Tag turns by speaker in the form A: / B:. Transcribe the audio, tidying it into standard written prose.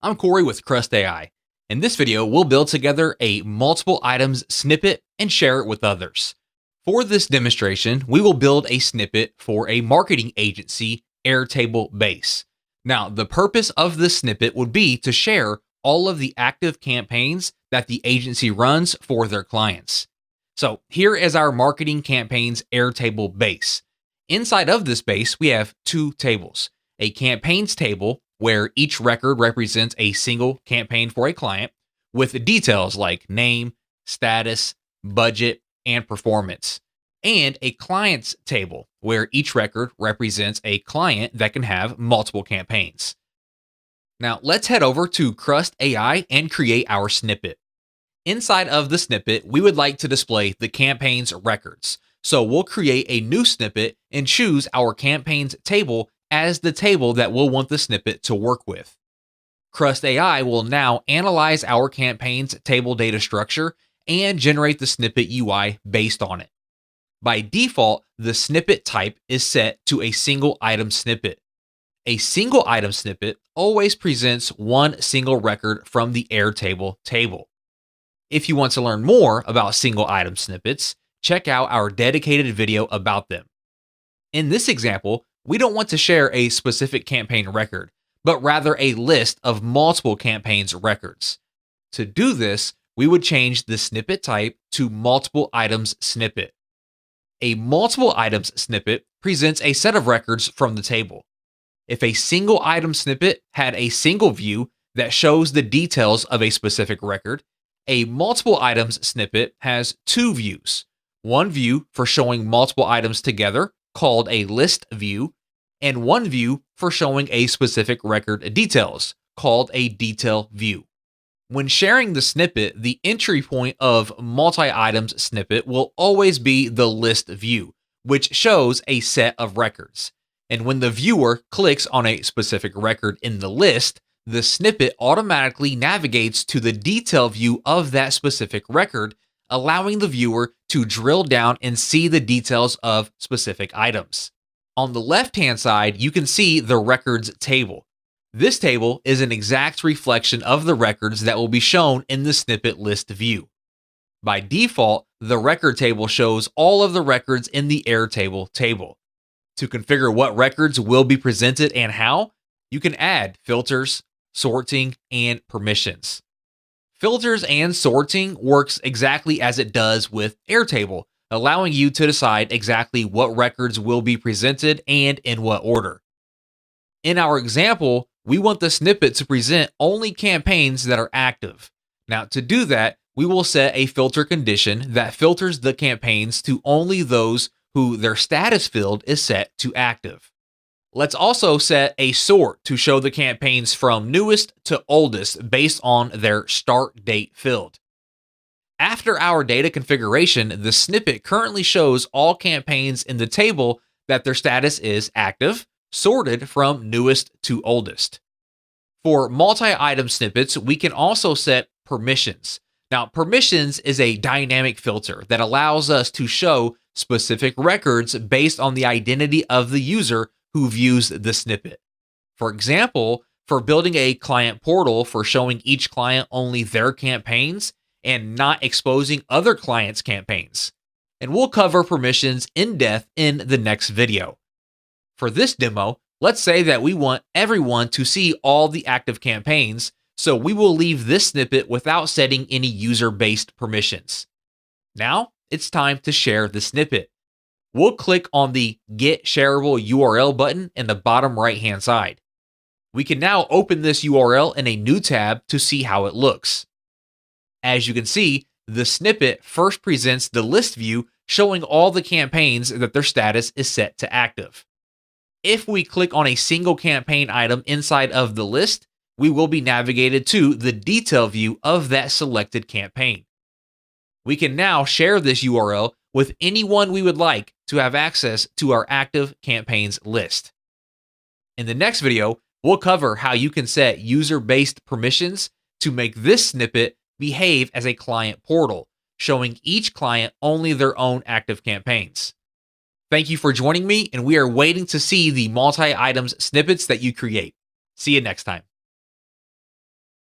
A: I'm Corey with Crust AI. In this video, we'll build together a multiple items snippet and share it with others. For this demonstration, we will build a snippet for a marketing agency Airtable base. Now, the purpose of this snippet would be to share all of the active campaigns that the agency runs for their clients. So here is our marketing campaigns Airtable base. Inside of this base, we have two tables, a campaigns table where each record represents a single campaign for a client with details like name, status, budget, and performance, and a clients table where each record represents a client that can have multiple campaigns. Now let's head over to Crust AI and create our snippet. Inside of the snippet, we would like to display the campaign's records. So we'll create a new snippet and choose our campaigns table as the table that we'll want the snippet to work with. Crust AI will now analyze our campaign's table data structure and generate the snippet UI based on it. By default, the snippet type is set to a single item snippet. A single item snippet always presents one single record from the Airtable table. If you want to learn more about single item snippets, check out our dedicated video about them. In this example, we don't want to share a specific campaign record, but rather a list of multiple campaigns records. To do this, we would change the snippet type to multiple items snippet. A multiple items snippet presents a set of records from the table. If a single item snippet had a single view that shows the details of a specific record, a multiple items snippet has two views. One view for showing multiple items together, called a list view, and one view for showing a specific record details, called a detail view. When sharing the snippet, the entry point of multi-items snippet will always be the list view, which shows a set of records. And when the viewer clicks on a specific record in the list, the snippet automatically navigates to the detail view of that specific record, allowing the viewer to drill down and see the details of specific items. On the left-hand side, you can see the records table. This table is an exact reflection of the records that will be shown in the snippet list view. By default, the record table shows all of the records in the Airtable table. To configure what records will be presented and how, you can add filters, sorting, and permissions. Filters and sorting works exactly as it does with Airtable, allowing you to decide exactly what records will be presented and in what order. In our example, we want the snippet to present only campaigns that are active. Now, to do that, we will set a filter condition that filters the campaigns to only those who their status field is set to active. Let's also set a sort to show the campaigns from newest to oldest based on their start date field. After our data configuration, the snippet currently shows all campaigns in the table that their status is active, sorted from newest to oldest. For multi-item snippets, we can also set permissions. Now, permissions is a dynamic filter that allows us to show specific records based on the identity of the user who views the snippet. For example, for building a client portal for showing each client only their campaigns and not exposing other clients' campaigns. And we'll cover permissions in depth in the next video. For this demo, let's say that we want everyone to see all the active campaigns, so we will leave this snippet without setting any user-based permissions. Now, it's time to share the snippet. We'll click on the Get Shareable URL button in the bottom right-hand side. We can now open this URL in a new tab to see how it looks. As you can see, the snippet first presents the list view showing all the campaigns that their status is set to active. If we click on a single campaign item inside of the list, we will be navigated to the detail view of that selected campaign. We can now share this URL with anyone we would like to have access to our active campaigns list. In the next video, we'll cover how you can set user-based permissions to make this snippet behave as a client portal, showing each client only their own active campaigns. Thank you for joining me, and we are waiting to see the multi-items snippets that you create. See you next time.